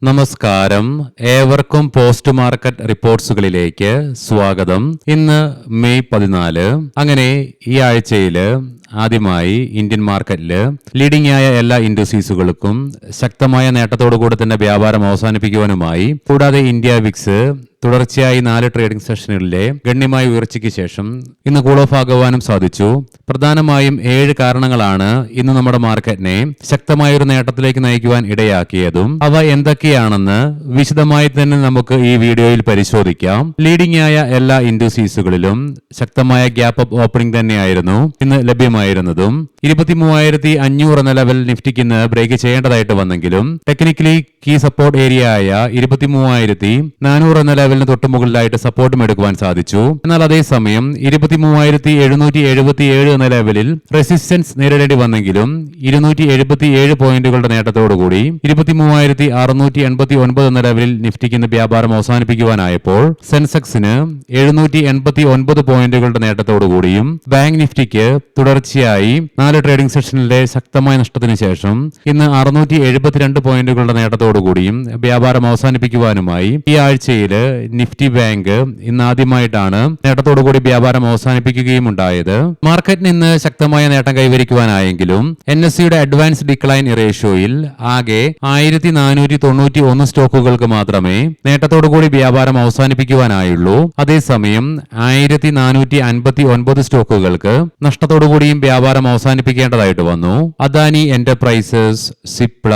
നമസ്കാരം, ഏവർക്കും post market റിപ്പോർട്ട്സുകളിലേക്ക് സ്വാഗതം. ഇന്ന് മെയ് 14. അങ്ങനെ ഈ ആഴ്ചയില് ആദ്യമായി ഇന്ത്യൻ മാർക്കറ്റില് ലീഡിംഗ് ആയ എല്ലാ ഇൻഡസ്ട്രീസുകൾക്കും ശക്തമായ നേട്ടത്തോടുകൂടി തന്നെ വ്യാപാരം അവസാനിപ്പിക്കുവാനുമായി, കൂടാതെ ഇന്ത്യ വിക്സ് തുടർച്ചയായി 4 ട്രേഡിംഗ് സെഷനുകളിലെ ഗണ്യമായ ഉയർച്ചയ്ക്ക് ശേഷം ഇന്ന് കൂൾ ഓഫ് ആകുവാനും സാധിച്ചു. പ്രധാനമായും 7 കാരണങ്ങളാണ് ഇന്ന് നമ്മുടെ മാർക്കറ്റിനെ ശക്തമായ ഒരു നേട്ടത്തിലേക്ക് നയിക്കുവാൻ ഇടയാക്കിയതും. അവ എന്തൊക്കെയാണെന്ന് വിശദമായി തന്നെ നമുക്ക് ഈ വീഡിയോയിൽ പരിശോധിക്കാം. ലീഡിംഗ് ആയ എല്ലാ ഇൻഡസ്ട്രീസുകളിലും ശക്തമായ ഗ്യാപ്പ് അപ്പ് ഓപ്പണിംഗ് തന്നെയായിരുന്നു ഇന്ന് ലഭ്യമായിരുന്നതും. 23,500 എന്ന ലെവൽ നിഫ്റ്റിക്ക് ഇന്ന് ബ്രേക്ക് ചെയ്യേണ്ടതായിട്ട് വന്നെങ്കിലും ടെക്നിക്കലി കീ സപ്പോർട്ട് ഏരിയ ആയ 23,400 എന്ന ലെവലിന് തൊട്ട് മുകളിലായിട്ട് സപ്പോർട്ടും എടുക്കുവാൻ സാധിച്ചു. എന്നാൽ അതേസമയം 23,777 എന്ന ലെവലിൽ റെസിസ്റ്റൻസ് നേരിടേണ്ടി വന്നെങ്കിലും 277 പോയിന്റുകളുടെ നേട്ടത്തോടുകൂടി 23,689 എന്ന ലെവലിൽ നിഫ്റ്റിക്ക് ഇന്ന് വ്യാപാരം അവസാനിപ്പിക്കുവാനായപ്പോൾ സെൻസെക്സിന് 789 പോയിന്റുകളുടെ നേട്ടത്തോടുകൂടിയും ബാങ്ക് നിഫ്റ്റിക്ക് തുടർച്ചയായി 4 ട്രേഡിംഗ് സെഷനിലെ ശക്തമായ നഷ്ടത്തിന് ശേഷം ഇന്ന് 672 പോയിന്റുകളുടെ നേട്ടത്തോടുകൂടിയും വ്യാപാരം അവസാനിപ്പിക്കുവാനുമായി ഈ ആഴ്ചയിൽ നിഫ്റ്റി ബാങ്ക് ഇന്ന് ആദ്യമായിട്ടാണ് നേട്ടത്തോടുകൂടി വ്യാപാരം അവസാനിപ്പിക്കുകയും ഉണ്ടായത്. മാർക്കറ്റിന് ഇന്ന് ശക്തമായ നേട്ടം കൈവരിക്കുവാനായെങ്കിലും NSEയുടെ അഡ്വാൻസ് ഡിക്ലൈൻ റേഷ്യോയിൽ ആകെ 1491 സ്റ്റോക്കുകൾക്ക് മാത്രമേ നേട്ടത്തോടുകൂടി വ്യാപാരം അവസാനിപ്പിക്കുവാനായുള്ളൂ. അതേസമയം 1459 സ്റ്റോക്കുകൾക്ക് നഷ്ടത്തോടുകൂടിയും വ്യാപാരം അവസാനിപ്പിക്കേണ്ടതായിട്ട് വന്നു. Adani enterprises, Cipla,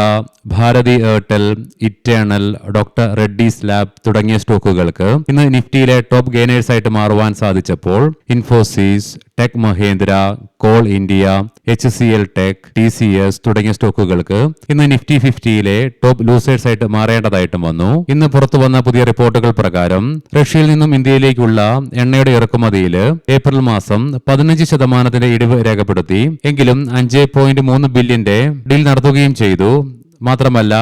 Bharti Airtel, Eternal, doctor Reddy's lab തുടങ്ങിയ സ്റ്റോക്കുകൾക്ക് ഇന്ന് നിഫ്റ്റിയിലെ ടോപ്പ് ഗെയിനേഴ്സ് ആയിട്ട് മാറുവാൻ സാധിച്ചപ്പോൾ Infosys, tech Mahindra, coal India, HCL ടെക്, TCS തുടങ്ങിയ സ്റ്റോക്കുകൾക്ക് ഇന്ന് നിഫ്റ്റി 50യിലെ ടോപ്പ് ലൂസേഴ്സ് ആയിട്ട് മാറേണ്ടതായിട്ടും വന്നു. ഇന്ന് പുറത്തു വന്ന പുതിയ റിപ്പോർട്ടുകൾ പ്രകാരം റഷ്യയിൽ നിന്നും ഇന്ത്യയിലേക്കുള്ള എണ്ണയുടെ ഇറക്കുമതിയിൽ ഏപ്രിൽ മാസം 15% ഇടിവ് രേഖപ്പെടുത്തി. എങ്കിലും 5.3 ബില്യന്റെ ഡീൽ നടത്തുകയും ചെയ്തു. മാത്രമല്ല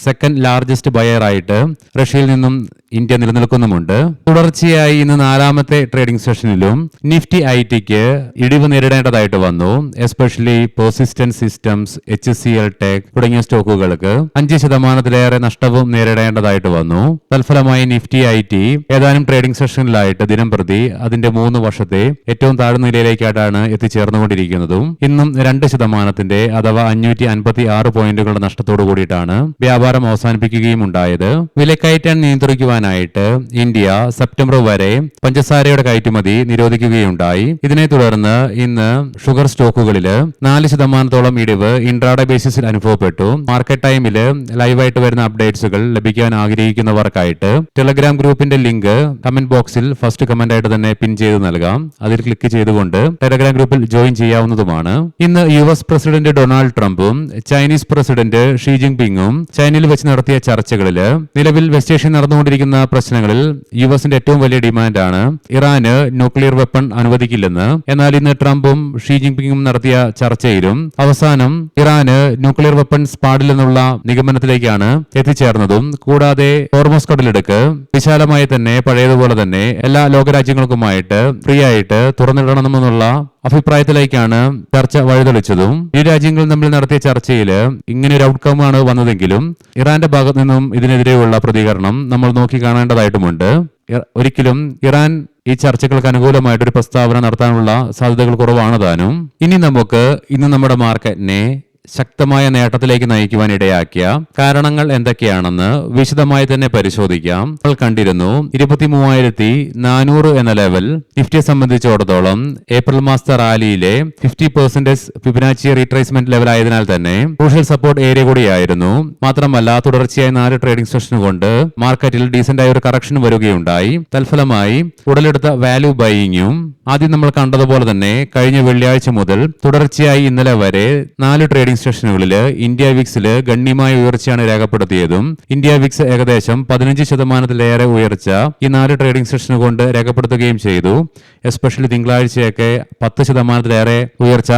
സെക്കൻഡ് ലാർജസ്റ്റ് ബയർ ആയിട്ട് റഷ്യയിൽ നിന്നും ഇന്ത്യ നിലനിൽക്കുന്നുമുണ്ട്. തുടർച്ചയായി ഇന്ന് 4ാമത്തെ ട്രേഡിംഗ് സെഷനിലും നിഫ്റ്റി ITക്ക് ഇടിവ് നേരിടേണ്ടതായിട്ട് വന്നു. Especially persistent systems, HCL tech തുടങ്ങിയ സ്റ്റോക്കുകൾക്ക് 5%-ലേറെ നഷ്ടവും നേരിടേണ്ടതായിട്ട് വന്നു. തൽഫലമായി നിഫ്റ്റി IT ഏതാനും ട്രേഡിംഗ് സെഷനിലായിട്ട് ദിനം പ്രതി അതിന്റെ 3 വർഷത്തെ ഏറ്റവും താഴ്ന്ന നിലയിലേക്കായിട്ടാണ് എത്തിച്ചേർന്നുകൊണ്ടിരിക്കുന്നതും. ഇന്നും 2% അഥവാ 556 പോയിന്റുകളുടെ നഷ്ടത്തോടു കൂടിയിട്ടാണ് വ്യാപാരം അവസാനിപ്പിക്കുകയും ഉണ്ടായത്. വിലക്കയറ്റാൻ നിയന്ത്രിക്കുവാനായിട്ട് ഇന്ത്യ സെപ്റ്റംബർ വരെ പഞ്ചസാരയുടെ കയറ്റുമതി നിരോധിക്കുകയുണ്ടായി. ഇതിനെ തുടർന്ന് ഇന്ന് ഷുഗർ സ്റ്റോക്കുകളിൽ 4%-ഓളം ഇടിവ് ഇൻട്രാഡേ ബേസിസിൽ അനുഭവപ്പെട്ടു. മാർക്കറ്റ് ടൈമിൽ ലൈവായിട്ട് വരുന്ന അപ്ഡേറ്റ്സുകൾ ലഭിക്കാൻ ആഗ്രഹിക്കുന്നവർക്കായിട്ട് ടെലഗ്രാം ഗ്രൂപ്പിന്റെ ലിങ്ക് കമന്റ് ബോക്സിൽ ഫസ്റ്റ് കമന്റ് ആയിട്ട് തന്നെ പിൻ ചെയ്ത് നൽകാം. അതിൽ ക്ലിക്ക് ചെയ്തുകൊണ്ട് ടെലഗ്രാം ഗ്രൂപ്പിൽ ജോയിൻ ചെയ്യാവുന്നതുമാണ്. ഇന്ന് US പ്രസിഡന്റ് ഡൊണാൾഡ് ട്രംപും ചൈനീസ് പ്രസിഡന്റ് ഷീ ജിൻപിങ്ങും ചൈനയിൽ വെച്ച് നടത്തിയ ചർച്ചകളിൽ നിലവിൽ വെസ്റ്റ് ഏഷ്യയിൽ നടന്നുകൊണ്ടിരിക്കുന്ന പ്രശ്നങ്ങളിൽ USന്റെ ഏറ്റവും വലിയ ഡിമാൻഡാണ് ഇറാന് ന്യൂക്ലിയർ വെപ്പൺ അനുവദിക്കില്ലെന്ന്. എന്നാൽ ഇന്ന് ട്രംപും ഷീ ജിൻപിങ്ങും നടത്തിയ ചർച്ചയിലും അവസാനം ഇറാന് ന്യൂക്ലിയർ വെപ്പൺസ് പാടില്ലെന്നുള്ള നിഗമനത്തിലേക്കാണ് എത്തിച്ചേർന്നതും. കൂടാതെ ഹോർമസ് കടലിടുക്ക് വിശാലമായി തന്നെ പഴയതുപോലെ തന്നെ എല്ലാ ലോകരാജ്യങ്ങൾക്കുമായിട്ട് ഫ്രീ ആയിട്ട് തുറന്നിടണമെന്നുള്ള അഭിപ്രായത്തിലേക്കാണ് ചർച്ച വഴിതെളിച്ചതും. ഈ രാജ്യങ്ങൾ തമ്മിൽ നടത്തിയ ചർച്ചയിൽ ഇങ്ങനെ ഒരു ഔട്ട്കം ആണ് വന്നതെങ്കിലും ഇറാന്റെ ഭാഗത്ത് നിന്നും ഇതിനെതിരെയുള്ള പ്രതികരണം നമ്മൾ നോക്കി കാണേണ്ടതായിട്ടുമുണ്ട്. ഒരിക്കലും ഇറാൻ ഈ ചർച്ചകൾക്ക് അനുകൂലമായിട്ടൊരു പ്രസ്താവന നടത്താനുള്ള സാധ്യതകൾ കുറവാണ് താനും. ഇനി നമുക്ക് ഇന്ന് നമ്മുടെ മാർക്കറ്റിനെ ശക്തമായ നേട്ടത്തിലേക്ക് നയിക്കുവാൻ ഇടയാക്കിയ കാരണങ്ങൾ എന്തൊക്കെയാണെന്ന് വിശദമായി തന്നെ പരിശോധിക്കാം. നമ്മൾ കണ്ടിരുന്നു 23,400 എന്ന ലെവൽ നിഫ്റ്റിയെ സംബന്ധിച്ചിടത്തോളം ഏപ്രിൽ മാസത്തെ റാലിയിലെ 50% ഫിബൊനാച്ചി റീട്രേസ്മെന്റ് ലെവൽ ആയതിനാൽ തന്നെ ക്രൂഷ്യൽ സപ്പോർട്ട് ഏരിയ കൂടിയായിരുന്നു. മാത്രമല്ല തുടർച്ചയായി 4 ട്രേഡിംഗ് സെഷൻ കൊണ്ട് മാർക്കറ്റിൽ ഡീസന്റ് ആയ ഒരു കറക്ഷൻ വരികയുണ്ടായി. തൽഫലമായി ഉടലെടുത്ത വാല്യൂ ബൈയിങ്ങും ആദ്യം നമ്മൾ കണ്ടതുപോലെ തന്നെ കഴിഞ്ഞ വെള്ളിയാഴ്ച മുതൽ തുടർച്ചയായി ഇന്നലെ വരെ 4 ട്രേഡിംഗ് സെഷനുകളിൽ ഇന്ത്യ വിക്സില് ഗണ്യമായ ഉയർച്ചയാണ് രേഖപ്പെടുത്തിയതും. ഇന്ത്യ വിക്സ് ഏകദേശം 15%-ലേറെ ഉയർച്ച ഈ 4 ട്രേഡിംഗ് സെഷൻ കൊണ്ട് രേഖപ്പെടുത്തുകയും ചെയ്തു. എസ്പെഷ്യലി തിങ്കളാഴ്ചയൊക്കെ 10%-ലേറെ ഉയർച്ച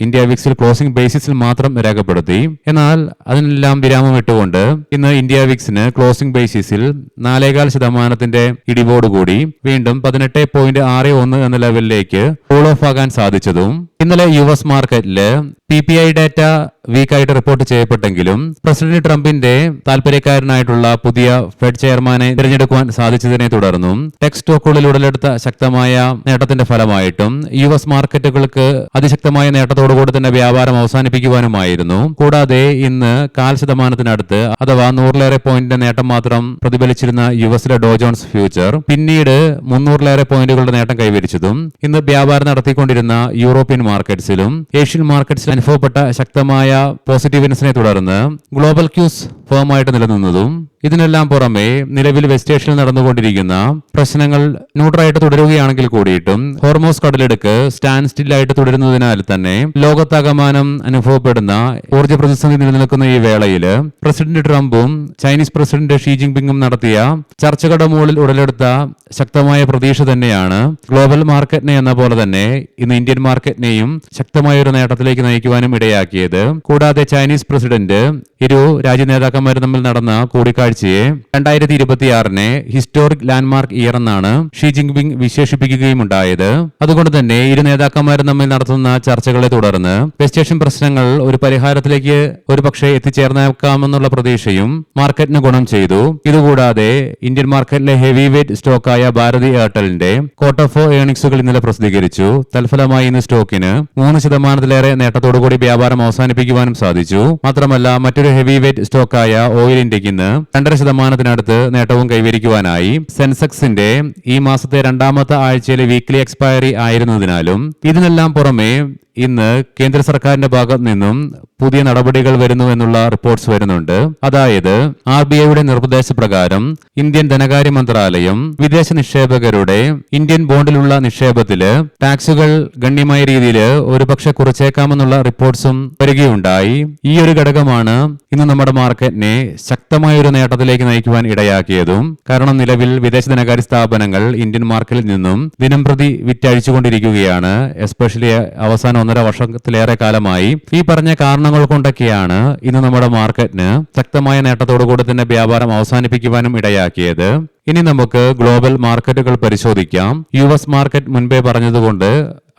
ഇന്ത്യ വിക്സിൽ ക്ലോസിംഗ് ബേസിസിൽ മാത്രം രേഖപ്പെടുത്തി. എന്നാൽ അതിനെല്ലാം വിരാമം ഇട്ടുകൊണ്ട് ഇന്ന് ഇന്ത്യ വിക്സിന് ക്ലോസിംഗ് ബേസിസിൽ 4.25% ഇടിവോടുകൂടി വീണ്ടും 18.61 എന്ന ലെവലിലേക്ക് കൂൾ ഓഫ് ആകാൻ സാധിച്ചതും ഇന്നലെ US മാർക്കറ്റില് PPI ഡാറ്റ വീക്കായിട്ട് റിപ്പോർട്ട് ചെയ്യപ്പെട്ടെങ്കിലും പ്രസിഡന്റ് ട്രംപിന്റെ താൽപര്യക്കാരനായിട്ടുള്ള പുതിയ ഫെഡ് ചെയർമാനെ തിരഞ്ഞെടുക്കുവാൻ സാധിച്ചതിനെ തുടർന്നും ടെക് സ്റ്റോക്കുകളിൽ ഉടലെടുത്ത ശക്തമായ നേട്ടത്തിന്റെ ഫലമായിട്ടും US മാർക്കറ്റുകൾക്ക് അതിശക്തമായ നേട്ടത്തോടുകൂടി തന്നെ വ്യാപാരം അവസാനിപ്പിക്കുവാനുമായിരുന്നു. കൂടാതെ ഇന്ന് 0.5% അഥവാ 100-ലേറെ പോയിന്റിന്റെ നേട്ടം മാത്രം പ്രതിഫലിച്ചിരുന്ന യുഎസിലെ ഡോ ജോൺസ് ഫ്യൂച്ചർ പിന്നീട് 300-ലേറെ പോയിന്റുകളുടെ നേട്ടം കൈവരിച്ചതും ഇന്ന് വ്യാപാരം നടത്തിക്കൊണ്ടിരുന്ന യൂറോപ്യൻ മാർക്കറ്റ്സിലും ഏഷ്യൻ മാർക്കറ്റ്സിലും അനുഭവപ്പെട്ട ശക്തമായ പോസിറ്റീവ്നെസിനെ തുടർന്ന് ഗ്ലോബൽ ക്യൂസ് ഫേമായിട്ട് നിലനിന്നതും ഇതിനെല്ലാം പുറമെ നിലവിൽ വെസ്റ്റ് ഏഷ്യയിൽ നടന്നുകൊണ്ടിരിക്കുന്ന പ്രശ്നങ്ങൾ ന്യൂട്രലായിട്ട് തുടരുകയാണെങ്കിൽ കൂടിയിട്ടും ഹോർമോസ് കടലെടുക്ക് സ്റ്റാൻഡ് സ്റ്റില്ലായിട്ട് തുടരുന്നതിനാൽ തന്നെ ലോകത്താകമാനം അനുഭവപ്പെടുന്ന ഊർജ്ജ പ്രതിസന്ധി നിലനിൽക്കുന്ന ഈ വേളയിൽ പ്രസിഡന്റ് ട്രംപും ചൈനീസ് പ്രസിഡന്റ് ഷീ ജിൻപിങ്ങും നടത്തിയ ചർച്ചകളുടെ മുകളിൽ ഉടലെടുത്ത ശക്തമായ പ്രതീക്ഷ തന്നെയാണ് ഗ്ലോബൽ മാർക്കറ്റിനെ എന്ന പോലെ തന്നെ ഇന്ന് ഇന്ത്യൻ മാർക്കറ്റിനെയും ശക്തമായ ഒരു നേട്ടത്തിലേക്ക് നയിക്കുവാനും ഇടയാക്കിയത്. കൂടാതെ ചൈനീസ് പ്രസിഡന്റ് ഇരു രാജ്യ നേതാക്കന്മാരും തമ്മിൽ നടന്ന കൂടിക്കാഴ്ചയെ 2026 ഹിസ്റ്റോറിക് ലാൻഡ്മാർക്ക് ഇയർ എന്നാണ് ഷീ ജിൻപിങ് വിശേഷിപ്പിക്കുകയും ഉണ്ടായത്. അതുകൊണ്ട് തന്നെ ഇരു നേതാക്കന്മാരും തമ്മിൽ നടത്തുന്ന ചർച്ചകളെ തുടർന്ന് വെസ്റ്റ് ഏഷ്യൻ പ്രശ്നങ്ങൾ ഒരു പരിഹാരത്തിലേക്ക് ഒരുപക്ഷെ എത്തിച്ചേർന്നേക്കാമെന്നുള്ള പ്രതീക്ഷയും മാർക്കറ്റിന് ഗുണം ചെയ്തു. ഇതുകൂടാതെ ഇന്ത്യൻ മാർക്കറ്റിലെ ഹെവി വെയിറ്റ് സ്റ്റോക്കായ ഭാരതി എയർടെലിന്റെ ക്വാർട്ടർ 4 ഏർണിംഗ്സുകൾ ഇന്നലെ പ്രസിദ്ധീകരിച്ചു. തൽഫലമായി ഇന്ന് സ്റ്റോക്കിന് 3%-ലേറെ നേട്ടത്തോടുകൂടി വ്യാപാരം അവസാനിപ്പിക്കുവാനും സാധിച്ചു. മാത്രമല്ല മറ്റൊരു ഹെവി വെയിറ്റ് സ്റ്റോക്കായ ഓയിൽ ഇന്ത്യക്ക് ഇന്ന് 2.5%-നടുത്ത് നേട്ടവും കൈവരിക്കുവാനായി. സെൻസെക്സിന്റെ ഈ മാസത്തെ 2ാമത്തെ ആഴ്ചയിലെ വീക്ക്ലി എക്സ്പയറി ആയിരുന്നതിനാലും ഇതിനെല്ലാം പുറമെ ഇന്ന് കേന്ദ്ര സർക്കാരിന്റെ ഭാഗത്ത് നിന്നും പുതിയ നടപടികൾ വരുന്നു എന്നുള്ള റിപ്പോർട്ട്സ് വരുന്നുണ്ട്. അതായത് RBIയുടെ നിർദ്ദേശപ്രകാരം ഇന്ത്യൻ ധനകാര്യ മന്ത്രാലയം വിദേശ നിക്ഷേപകരുടെ ഇന്ത്യൻ ബോണ്ടിലുള്ള നിക്ഷേപത്തില് ടാക്സുകൾ ഗണ്യമായ രീതിയിൽ ഒരുപക്ഷെ കുറച്ചേക്കാമെന്നുള്ള റിപ്പോർട്ട്സും വരികയുണ്ടായി. ഈ ഒരു ഘടകമാണ് ഇന്ന് നമ്മുടെ മാർക്കറ്റിനെ ശക്തമായ ഒരു നേട്ടത്തിലേക്ക് നയിക്കുവാൻ ഇടയാക്കിയതും. കാരണം നിലവിൽ വിദേശ ധനകാര്യ സ്ഥാപനങ്ങൾ ഇന്ത്യൻ മാർക്കറ്റിൽ നിന്നും ദിനംപ്രതി വിറ്റഴിച്ചുകൊണ്ടിരിക്കുകയാണ്. എസ്പെഷ്യലി അവസാന 1.5 വർഷത്തിലേറെ കാലമായി ഈ പറഞ്ഞ കാരണങ്ങൾ കൊണ്ടൊക്കെയാണ് ഇന്ന് നമ്മുടെ മാർക്കറ്റിന് ശക്തമായ നേട്ടത്തോടുകൂടി തന്നെ വ്യാപാരം അവസാനിപ്പിക്കുവാനും ഇടയാക്കിയത്. ഇനി നമുക്ക് ഗ്ലോബൽ മാർക്കറ്റുകൾ പരിശോധിക്കാം. US മാർക്കറ്റ് മുൻപേ പറഞ്ഞതുകൊണ്ട്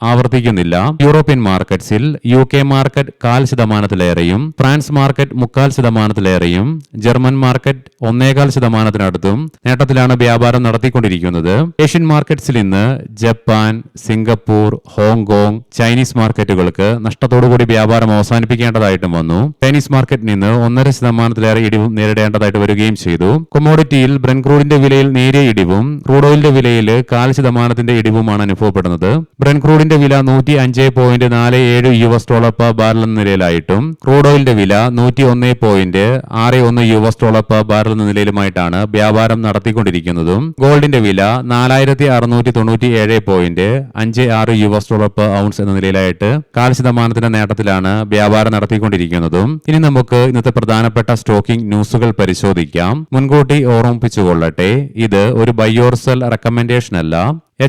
ആവർത്തിക്കുന്നില്ല. യൂറോപ്യൻ മാർക്കറ്റ്സിൽ UK മാർക്കറ്റ് 0.5%-ലേറെയും ഫ്രാൻസ് മാർക്കറ്റ് 0.25%-ലേറെയും ജർമ്മൻ മാർക്കറ്റ് 1.25%-നടുത്തും നേട്ടത്തിലാണ് വ്യാപാരം നടത്തിക്കൊണ്ടിരിക്കുന്നത്. ഏഷ്യൻ മാർക്കറ്റ്സിൽ ഇന്ന് ജപ്പാൻ, സിംഗപ്പൂർ, ഹോങ്കോങ്, ചൈനീസ് മാർക്കറ്റുകൾക്ക് നഷ്ടത്തോടുകൂടി വ്യാപാരം അവസാനിപ്പിക്കേണ്ടതായിട്ടും വന്നു. ചൈനീസ് മാർക്കറ്റിൽ നിന്ന് 1.5%-ലേറെ ഇടിവും നേരിടേണ്ടതായിട്ട് വരികയും ചെയ്തു. കൊമോഡിറ്റിയിൽ ബ്രെന്റ് ക്രൂഡിന്റെ വിലയിൽ നേരിയ ഇടിവും ക്രൂഡ് ഓയിലിന്റെ വിലയിൽ 0.5% ഇടിവുമാണ് അനുഭവപ്പെടുന്നത്. ബ്രെന്റ് ക്രൂഡിന്റെ വില $105.47 per ബാരൽ എന്ന നിലയിലായിട്ടും ക്രൂഡ് ഓയിലിന്റെ വില $101.61 per ബാരൽ എന്ന നിലയിലുമായിട്ടാണ് വ്യാപാരം നടത്തിക്കൊണ്ടിരിക്കുന്നതും. ഗോൾഡിന്റെ വില $4,697.56 per ഔൺസ് എന്ന നിലയിലായിട്ട് 0.5% നേട്ടത്തിലാണ് വ്യാപാരം നടത്തിക്കൊണ്ടിരിക്കുന്നതും. ഇനി നമുക്ക് ഇന്നത്തെ പ്രധാനപ്പെട്ട സ്റ്റോക്കിംഗ് ന്യൂസുകൾ പരിശോധിക്കാം. മുൻകൂട്ടി ഓർമ്മിപ്പിച്ചുകൊള്ളട്ടെ, ഇത് ഒരു ബൈ ഓർ സെൽ റെക്കമെൻഡേഷൻ അല്ല.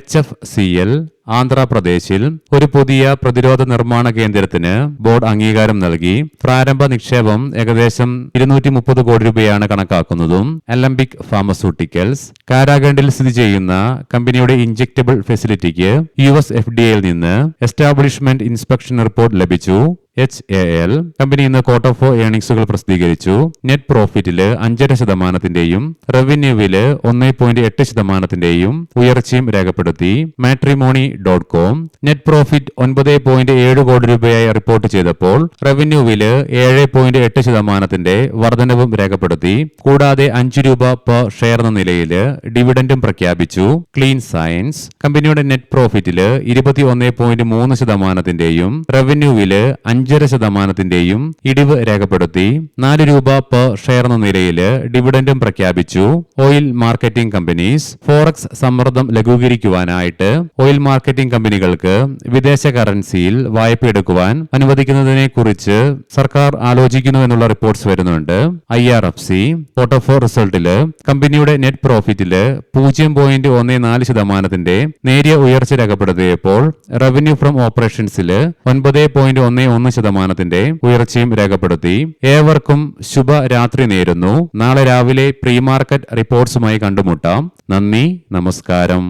HFCL ആന്ധ്രാപ്രദേശിൽ ഒരു പുതിയ പ്രതിരോധ നിർമ്മാണ കേന്ദ്രത്തിന് ബോർഡ് അംഗീകാരം നൽകി. പ്രാരംഭ നിക്ഷേപം ഏകദേശം 230 കോടി രൂപയാണ് കണക്കാക്കുന്നതും. അലംബിക് ഫാർമസ്യൂട്ടിക്കൽസ് കാരാഖണ്ഡിൽ സ്ഥിതി ചെയ്യുന്ന കമ്പനിയുടെ ഇഞ്ചക്ടബിൾ ഫെസിലിറ്റിക്ക് US FDA നിന്ന് എസ്റ്റാബ്ലിഷ്മെന്റ് ഇൻസ്പെക്ഷൻ റിപ്പോർട്ട് ലഭിച്ചു. HAL കമ്പനി ഇന്ന് ക്വാർട്ടർ 4 ഏർണിംഗ്സുകൾ പ്രസിദ്ധീകരിച്ചു. നെറ്റ് പ്രോഫിറ്റില് 5.5%-ന്റെയും റവന്യൂവില് 1.8%-ന്റെയും ഉയർച്ചയും രേഖപ്പെടുത്തി. Matrimony.com നെറ്റ് പ്രോഫിറ്റ് 9.7 കോടി രൂപയായി റിപ്പോർട്ട് ചെയ്തപ്പോൾ റവന്യൂവില് 7.8%-ന്റെ വർധനവും രേഖപ്പെടുത്തി. കൂടാതെ 5 രൂപ പെർ ഷെയർ എന്ന നിലയിൽ ഡിവിഡൻഡും പ്രഖ്യാപിച്ചു. ക്ലീൻ സയൻസ് കമ്പനിയുടെ നെറ്റ് പ്രോഫിറ്റില് 21.3%-ന്റെയും റവന്യൂവില് 5.5% ഇടിവ് രേഖപ്പെടുത്തി. 4 രൂപ പെർ ഷെയർ എന്ന നിലയിൽ ഡിവിഡൻഡും പ്രഖ്യാപിച്ചു. ഓയിൽ മാർക്കറ്റിംഗ് കമ്പനീസ് ഫോറക്സ് സമ്മർദ്ദം ലഘൂകരിക്കുവാനായിട്ട് ഓയിൽ മാർക്കറ്റിംഗ് കമ്പനികൾക്ക് വിദേശ കറൻസിയിൽ വായ്പ എടുക്കുവാൻ അനുവദിക്കുന്നതിനെ കുറിച്ച് സർക്കാർ ആലോചിക്കുന്നു എന്നുള്ള റിപ്പോർട്ട്സ് വരുന്നുണ്ട്. IRFC ക്വാർട്ടർ 4 റിസൾട്ടില് കമ്പനിയുടെ നെറ്റ് പ്രോഫിറ്റില് 0.14% നേരിയ ഉയർച്ച രേഖപ്പെടുത്തിയപ്പോൾ റവന്യൂ ഫ്രം ഓപ്പറേഷൻസില് 9.11% ഉയർച്ചയും രേഖപ്പെടുത്തി. ഏവർക്കും ശുഭരാത്രി നേരുന്നു. നാളെ രാവിലെ പ്രീ മാർക്കറ്റ് റിപ്പോർട്ട്സുമായി കണ്ടുമുട്ടാം. നന്ദി, നമസ്കാരം.